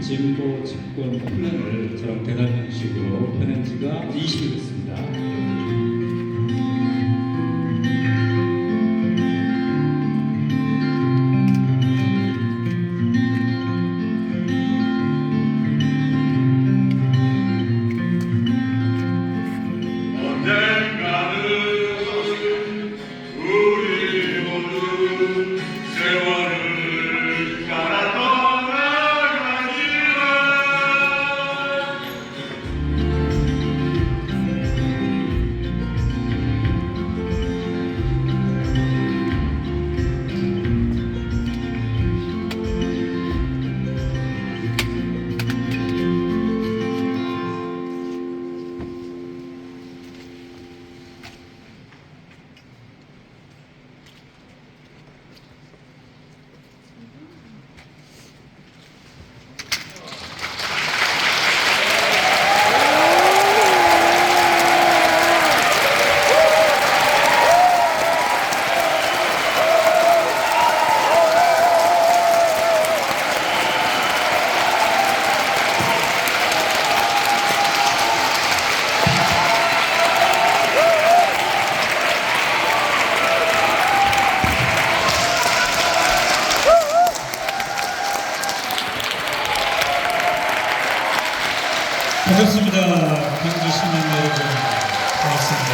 진보 집권 플랜을 저런 대담 형식으로 펴낸 지가 20일 됐습니다. 반갑습니다. 광주 시민 여러분, 반갑습니다.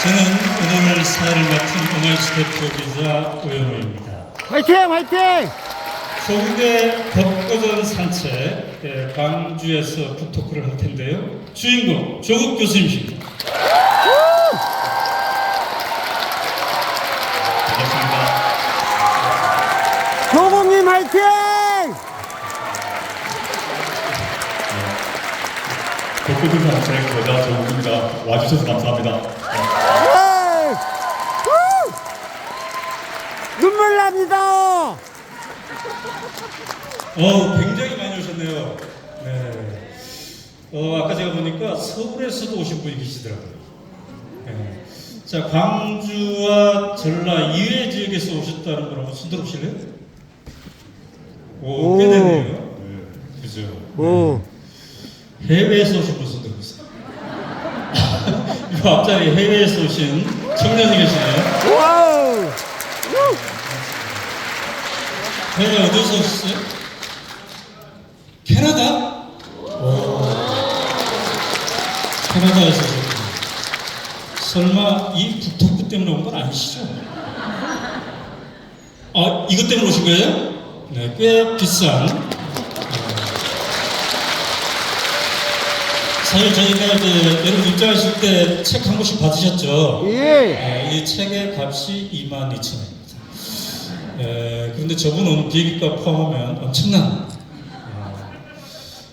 저는 오늘 사회를 맡은 오마이스 대표이자 오영호입니다. 화이팅! 화이팅! 조국의 벚꽃은 산책, 광주에서 북토크를 할 텐데요. 주인공 조국 교수님입니다. 반갑습니다. 조국님 화이팅! 벚꽃은 산책 여자 조국입니다. 와주셔서 감사합니다. 눈물 납니다. 굉장히 많이 오셨네요. 네. 아까 제가 보니까 서울에서도 오신 분이 계시더라고요. 네. 자, 광주와 전라 이외 지역에서 오셨다는 걸 한번 손 들어보실래요? 오, 꽤 되네요. 네. 그죠? 오. 네. 해외에서 오신 분 손 들어보세요. 이 앞자리 해외에서 오신 청년이 계시네요. 와우. 해외 어디서 오셨어요? 캐나다? 캐나다에서 오셨군요. 설마 이 북토크 때문에 온 건 아니시죠? 이것 때문에 오신 거예요? 네, 꽤 비싼. 사실 저희가 이제 여러분 입장하실 때 책 한 권씩 받으셨죠? 예. 이 책의 값이 22,000원입니다. 그런데 저분은 비행기값 포함하면 엄청난.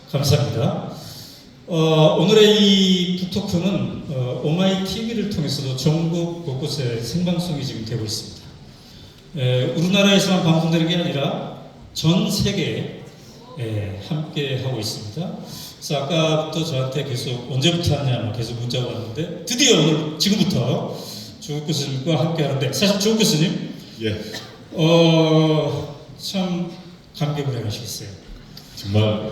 감사합니다. 오늘의 이 북토크는 오마이 TV를 통해서도 전국 곳곳에 생방송이 지금 되고 있습니다. 우리나라에서만 방송되는 게 아니라 전 세계에 함께 하고 있습니다. 그래서 아까부터 저한테 계속 언제부터 하냐 계속 문자가 왔는데 드디어 오늘 지금부터 조국 교수님과 함께 하는데 사실 조국 교수님 참 감개무량하시겠어요. 정말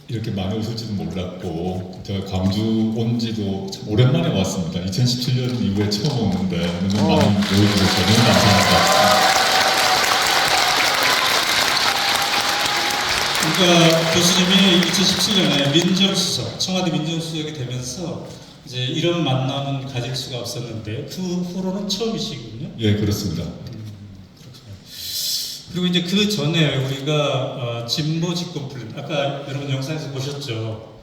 이렇게 많이 오실지도 몰랐고 제가 광주 온 지도 참 오랜만에 왔습니다. 2017년 이후에 처음 오는데 너무 많이 모여주셔서 너무 감사합니다. 그러니까 교수님이 2017년에 민정수석, 청와대 민정수석이 되면서 이제 이런 만남은 가질 수가 없었는데 그 후로는 처음이시군요. 예, 그렇습니다. 그렇군요. 그리고 이제 그 전에 우리가 진보 집권 플랜, 아까 여러분 영상에서 보셨죠.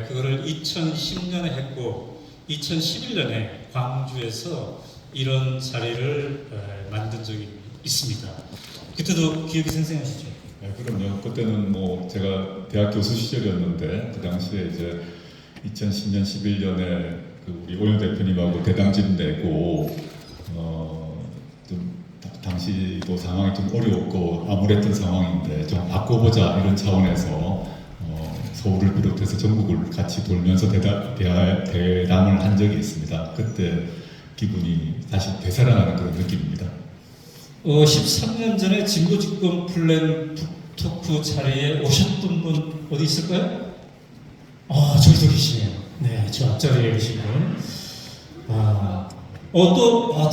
그거를 2010년에 했고 2011년에 광주에서 이런 자리를 만든 적이 있습니다. 그때도 기억이 생생하시죠? 네, 그럼요. 그때는 뭐 제가 대학 교수 시절이었는데 그 당시에 이제 2010년 11년에 우리 오영 대표님하고 대당집 내고 좀 당시도 상황이 좀 어려웠고 암울했던 상황인데 좀 바꿔보자 이런 차원에서 서울을 비롯해서 전국을 같이 돌면서 대담을 한 적이 있습니다. 그때 기분이 다시 되살아나는 그런 느낌입니다. 13년 전에 진보집권 플랜 북토크 자리에 오셨던 분 어디 있을까요? 저기도 계시네요. 네, 저 앞자리에 계신 분.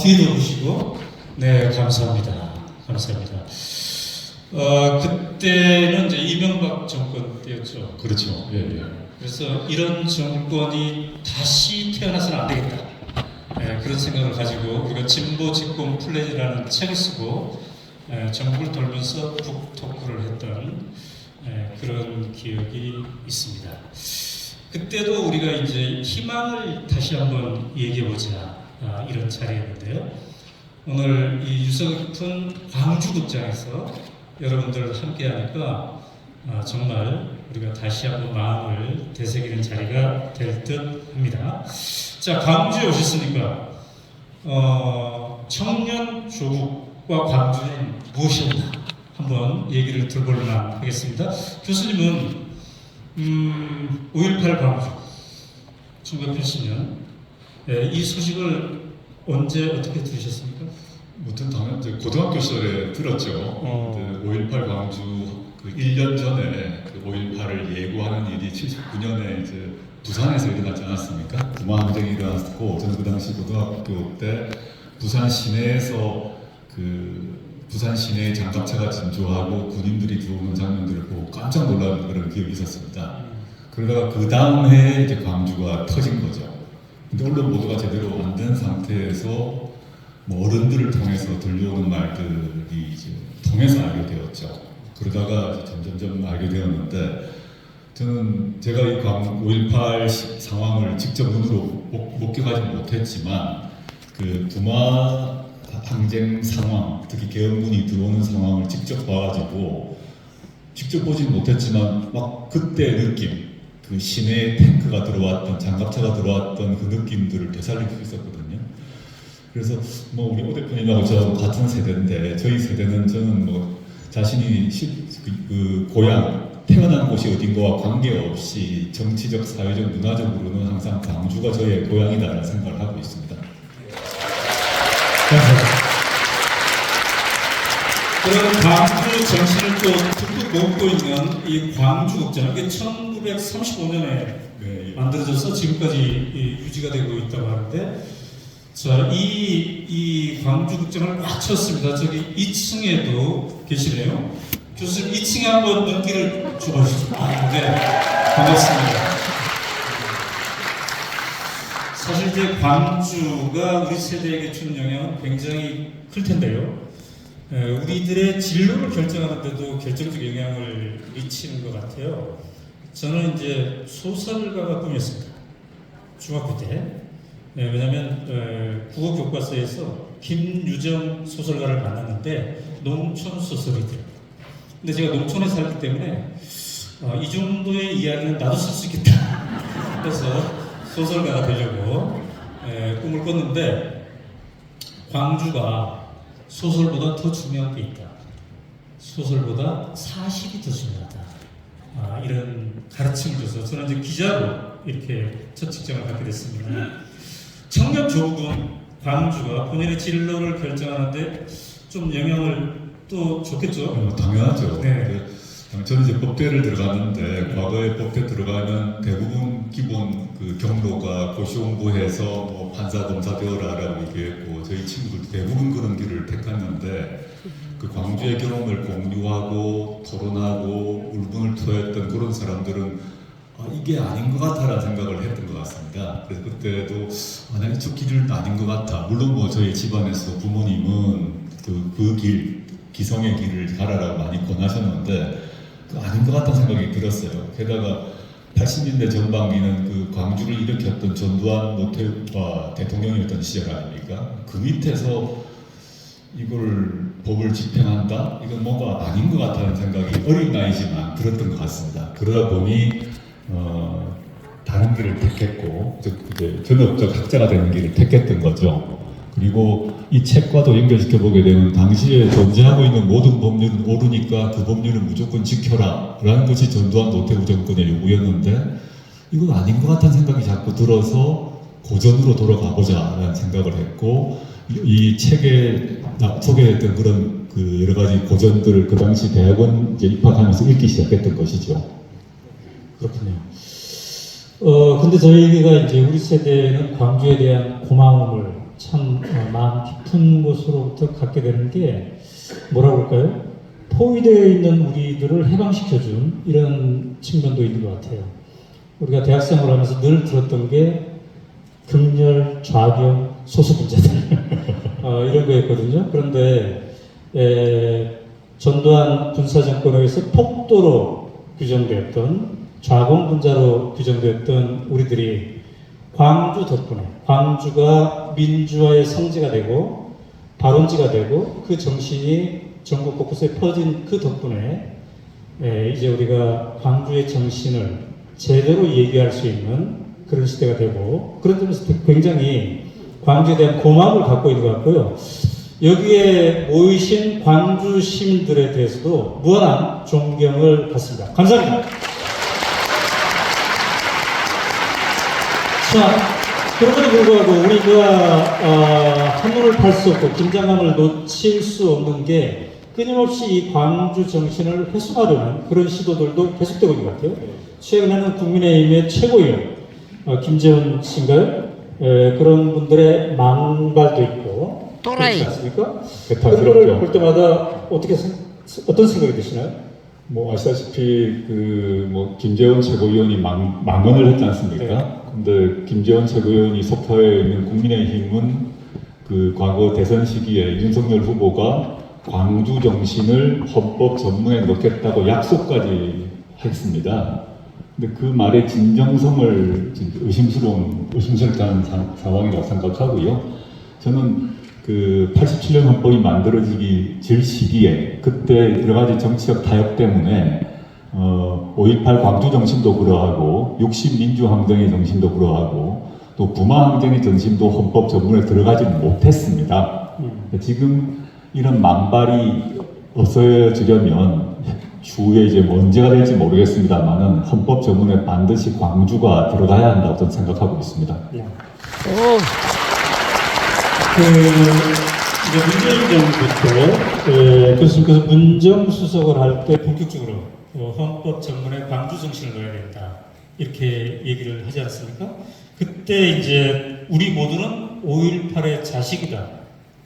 뒤에도 계시고. 네, 감사합니다. 감사합니다. 그때는 이제 이명박 정권 때였죠. 그렇죠. 예, 예. 그래서 이런 정권이 다시 태어나서는 안 되겠다. 그런 생각을 가지고 우리가 진보 집권 플랜이라는 책을 쓰고 전국을 돌면서 북토크를 했던 그런 기억이 있습니다. 그때도 우리가 이제 희망을 다시 한번 얘기해보자 이런 자리였는데요. 오늘 이 유서 깊은 광주극장에서 여러분들 함께하니까 정말 우리가 다시 한번 마음을 되새기는 자리가 될 듯 합니다. 자, 광주에 오셨으니까 청년 조국과 광주는 무엇이었나 한번 얘기를 들어볼만 하겠습니다. 교수님은 5.18 광주 1980년 이 소식을 언제 어떻게 들으셨습니까? 아무튼 당연 이제 고등학교 시절에 들었죠. 5.18 광주 그 1년 전에 그 5.18을 예고하는 일이 79년에 이제 부산에서 일어나지 않았습니까? 부마항쟁이 일어났고 저는 그 당시 고등학교 때 부산 시내에서 부산 시내에 장갑차가 진주하고 군인들이 들어오는 장면들을 보고 깜짝 놀란 그런 기억이 있었습니다. 그러다가 그 다음 해에 이제 광주가 터진 거죠. 근데 언론 보도가 제대로 안 된 상태에서 뭐 어른들을 통해서 들려오는 말들이 이제 통해서 알게 되었죠. 그러다가 점점 알게 되었는데 저는 제가 이 5.18 상황을 직접 눈으로 목격하지 못했지만 그 부마 항쟁 상황, 특히 계엄군이 들어오는 상황을 직접 봐가지고 직접 보진 못했지만 막 그때 느낌, 그 시내에 탱크가 들어왔던, 장갑차가 들어왔던 그 느낌들을 되살릴 수 있었거든요. 그래서 뭐 우리 오 대표님하고 저 같은 세대인데 저희 세대는 저는 뭐 자신이 그 고향, 태어난 곳이 어딘가와 관계없이 정치적, 사회적, 문화적으로는 항상 광주가 저의 고향이다라는 생각을 하고 있습니다. 감사합니다. 그런 광주 정신을 또 듬뿍 먹고 있는 이 광주극장, 이게 1935년에 만들어져서 지금까지 유지가 되고 있다고 하는데, 자, 이 광주극장을 꽉 쳤습니다. 저기 2층에도 계시네요. 교수님 2층에 한번 눈길을 줘보시죠. 네, 반갑습니다. 사실 이제 광주가 우리 세대에게 주는 영향은 굉장히 클 텐데요. 우리들의 진로를 결정하는데도 결정적 영향을 미치는 것 같아요. 저는 이제 소설가가 꿈이었습니다. 중학교 때. 왜냐하면 국어 교과서에서 김유정 소설가를 만났는데 농촌 소설이더라고요. 근데 제가 농촌에 살기 때문에 이 정도의 이야기는 나도 쓸 수 있겠다. 그래서 소설가가 되려고 꿈을 꿨는데 광주가 소설보다 더 중요한 게 있다. 소설보다 사실이 더 중요하다. 이런 가르침을 줘서 저는 이제 기자로 이렇게 첫 직장을 갖게 됐습니다. 청년 조국은 광주가 본인의 진로를 결정하는데 좀 영향을 또 줬겠죠? 당연하죠. 네. 저는 이제 법대를 들어갔는데 과거에 법대 들어가면 대부분 기본 그 경로가 고시 공부해서 뭐 판사 검사 되어라라고 얘기했고 저희 친구들 대부분 그런 길을 택했는데 그 광주의 경험을 공유하고 토론하고 울분을 토했던 그런 사람들은 이게 아닌 것 같아라는 생각을 했던 것 같습니다. 그래서 그때도 만약에 저 길은 아닌 것 같아. 물론 뭐 저희 집안에서 부모님은 그 길, 기성의 길을 가라라고 많이 권하셨는데 아닌 것 같다는 생각이 들었어요. 게다가 80년대 전반기는 그 광주를 일으켰던 전두환 노태우가 대통령이었던 시절 아닙니까? 그 밑에서 이걸 법을 집행한다? 이건 뭔가 아닌 것 같다는 생각이 어린 나이지만 들었던 것 같습니다. 그러다 보니 다른 길을 택했고 이제 전업적 학자가 되는 길을 택했던 거죠. 그리고 이 책과도 연결시켜 보게 되면 당시에 존재하고 있는 모든 법률은 옳으니까 그 법률을 무조건 지켜라 라는 것이 전두환 노태우 정권의 요구였는데 이건 아닌 것 같다는 생각이 자꾸 들어서 고전으로 돌아가 보자 라는 생각을 했고 이 책에 소개했던 그런 그 여러 가지 고전들을 그 당시 대학원 이제 입학하면서 읽기 시작했던 것이죠. 그렇군요. 근데 저희가 이제 우리 세대는 광주에 대한 고마움을 참 마음 깊은 곳으로부터 갖게 되는 게 뭐라 그럴까요? 포위되어 있는 우리들을 해방시켜준 이런 측면도 있는 것 같아요. 우리가 대학생활을 하면서 늘 들었던 게 극렬, 좌경, 소수분자들 이런 거였거든요. 그런데 전두환 군사정권에 의해서 폭도로 규정되었던 좌공분자로 규정되었던 우리들이 광주 덕분에 광주가 민주화의 성지가 되고 발원지가 되고 그 정신이 전국 곳곳에 퍼진 그 덕분에 이제 우리가 광주의 정신을 제대로 얘기할 수 있는 그런 시대가 되고 그런 점에서 굉장히 광주에 대한 고마움을 갖고 있는 것 같고요. 여기에 모이신 광주 시민들에 대해서도 무한한 존경을 갖습니다. 감사합니다. 자, 그럼에도 불구하고 우리가 한눈을 팔 수 없고 긴장감을 놓칠 수 없는 게 끊임없이 이 광주 정신을 훼손하려는 그런 시도들도 계속되고 있는 것 같아요. 최근에는 국민의힘의 최고위원 김재원 씨인가요? 그런 분들의 망발도 있고 또라이. 그렇지 않습니까? 개탄스럽죠. 그런 걸 볼 때마다 어떤 생각이 드시나요? 뭐 아시다시피 뭐 김재원 최고위원이 망언을 했지 않습니까? 근데 김재원 최고위원이 속하에 있는 국민의힘은 그 과거 대선 시기에 윤석열 후보가 광주 정신을 헌법 전문에 넣겠다고 약속까지 했습니다. 근데 그 말의 진정성을 의심스럽다는 상황이라고 생각하고요. 저는 그 87년 헌법이 만들어지기 질 시기에 그때 여러 가지 정치적 타협 때문에 5.18 광주 정신도 그러하고 60 민주항쟁의 정신도 그러하고 또 부마 항쟁의 정신도 헌법 전문에 들어가지 못했습니다. 지금 이런 망발이 없어지려면 추후에 이제 언제가 될지 모르겠습니다만은 헌법 전문에 반드시 광주가 들어가야 한다고 저는 생각하고 있습니다. 이제 문재인 정부도 교수님께서 문정수석을 할 때 본격적으로 헌법 전문에 광주 정신을 넣어야 된다 이렇게 얘기를 하지 않습니까? 그때 이제 우리 모두는 5.18의 자식이다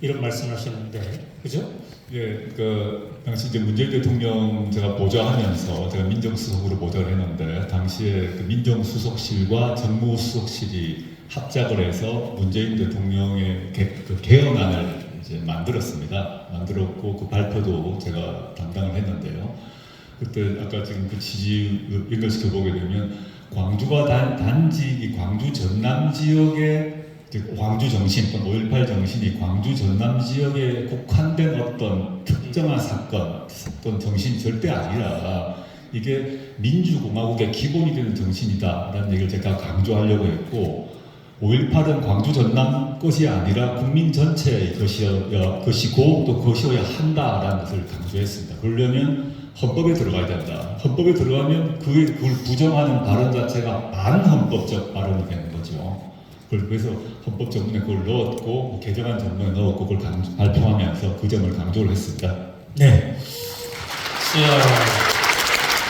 이런 말씀하셨는데 그죠? 예, 그 당시 이제 문재인 대통령 제가 보좌하면서 제가 민정수석으로 보좌를 했는데 당시에 그 민정수석실과 정무수석실이 합작을 해서 문재인 대통령의 그 개헌안을 이제 만들었고 그 발표도 제가 담당을 했는데요. 그때 아까 지금 그 취지 연결시켜 보게 되면 광주가 단지 이 광주 전남 지역의 광주 정신, 5.18 정신이 광주 전남 지역에 국한된 어떤 특정한 사건, 어떤 정신이 절대 아니라 이게 민주공화국의 기본이 되는 정신이다라는 얘기를 제가 강조하려고 했고 5.18은 광주 전남 것이 아니라 국민 전체의 것이고 또 것이어야 한다라는 것을 강조했습니다. 그러려면 헌법에 들어가야 된다. 헌법에 들어가면 그걸 부정하는 발언 자체가 반헌법적 발언이 되는 거죠. 그래서 헌법 전문에 그걸 넣었고 개정안 전문에 넣었고 그걸 발표하면서 그 점을 강조를 했습니다. 네.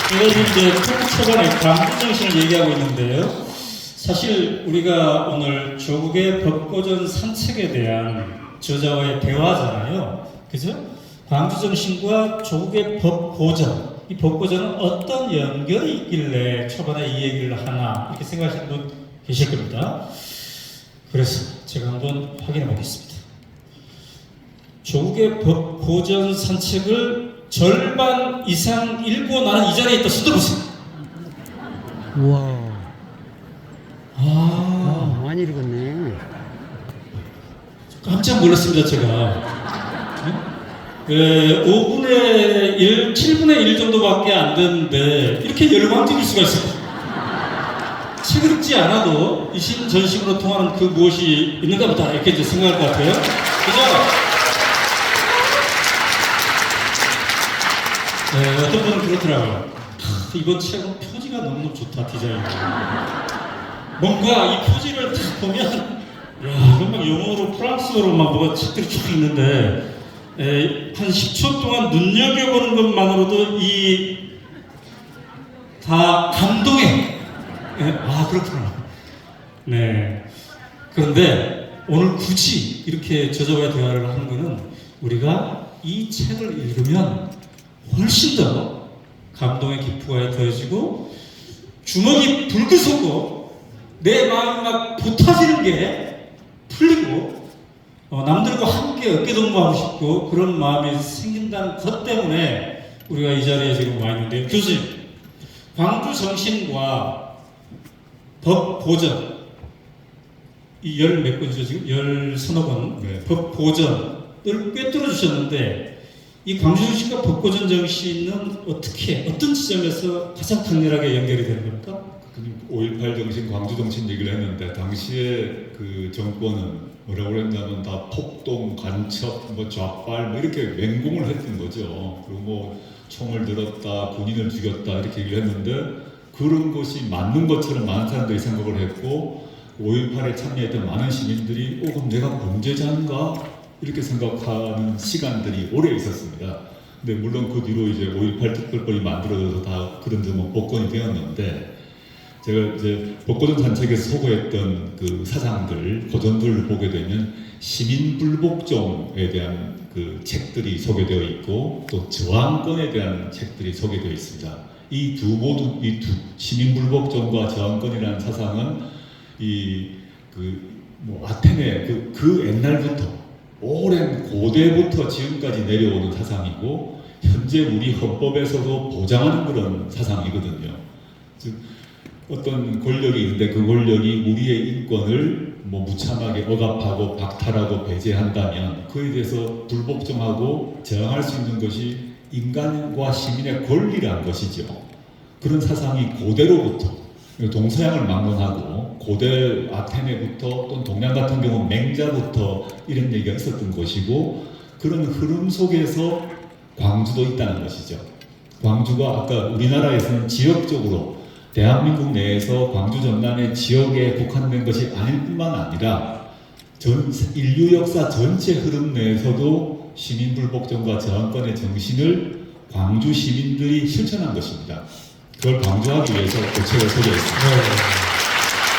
제가 이제 초반에 광주 정신을 얘기하고 있는데요. 사실 우리가 오늘 조국의 법고전 산책에 대한 저자와의 대화잖아요. 그죠? 광주 정신과 조국의 법고전. 이 법고전은 어떤 연결이 있길래 초반에 이 얘기를 하나 이렇게 생각하시는 분 계실 겁니다. 그래서 제가 한번 확인해 보겠습니다. 조국의 법고전 산책을 절반 이상 읽고 나는 이 자리에 있다 서두르세요. 우와. 많이 읽었네. 깜짝 놀랐습니다, 제가. 5분의 1, 7분의 1 정도밖에 안 됐는데 이렇게 열광적일 수가 있어요. 책을 읽지 않아도 이 신전식으로 통하는 그 무엇이 있는가 보다 이렇게 이제 생각할 것 같아요. 그죠? 어떤 분은 그렇더라고요. 이번 책은 표지가 너무 좋다, 디자인이. 뭔가 이 표지를 딱 보면 야, 이건 막 영어로 프랑스어로 막 뭐가 책들이 쫙 있는데 한 10초 동안 눈여겨보는 것만으로도 이 다 감동해. 아 그렇구나. 네. 그런데 오늘 굳이 이렇게 저자와의 대화를 하는 것은 우리가 이 책을 읽으면 훨씬 더 감동의 깊이가 더해지고 주먹이 불긋 솟고 내 마음이 막 보타지는 게 풀리고 남들과 함께 어깨동무하고 싶고 그런 마음이 생긴다는 것 때문에 우리가 이 자리에 지금 와 있는데요. 교수님, 광주 정신과 법 보전 이 열 몇 권이죠 지금? 열 서너 권 네. 법 보전을 꿰뚫어 주셨는데 이 광주 정신과 법 보전 정신은 어떻게 어떤 지점에서 가장 강렬하게 연결이 되는 겁니까? 5.18 정신, 광주 정신 얘기를 했는데 당시에 그 정권은 뭐라고 그랬냐면 다 폭동, 간첩, 뭐 좌빨 뭐 이렇게 맹공을 했던 거죠. 그리고 뭐 총을 들었다, 군인을 죽였다 이렇게 얘기를 했는데 그런 것이 맞는 것처럼 많은 사람들이 생각을 했고 5.18에 참여했던 많은 시민들이 그럼 내가 범죄자인가? 이렇게 생각하는 시간들이 오래 있었습니다. 근데 물론 그 뒤로 이제 5.18 특별법이 만들어져서 다 그런 점은 복권이 되었는데 제가 이제 복고전 산책에서 소거했던 그 사상들, 고전들을 보게 되면 시민불복종에 대한 그 책들이 소개되어 있고 또 저항권에 대한 책들이 소개되어 있습니다. 이 두 시민불복종과 저항권이라는 사상은 아테네 그 옛날부터 오랜 고대부터 지금까지 내려오는 사상이고 현재 우리 헌법에서도 보장하는 그런 사상이거든요. 즉 어떤 권력이 있는데 그 권력이 우리의 인권을 무참하게 억압하고 박탈하고 배제한다면 그에 대해서 불복종하고 저항할 수 있는 것이 인간과 시민의 권리라는 것이죠. 그런 사상이 고대로부터 동서양을 막론하고 고대 아테네부터 또는 동양 같은 경우는 맹자부터 이런 얘기가 있었던 것이고 그런 흐름 속에서 광주도 있다는 것이죠. 광주가 아까 우리나라에서는 지역적으로 대한민국 내에서 광주 전남의 지역에 국한된 것이 아닐 뿐만 아니라 인류 역사 전체 흐름 내에서도 시민불복종과 저항권의 정신을 광주 시민들이 실천한 것입니다. 그걸 강조하기 위해서 그 책을 소개했습니다. 네.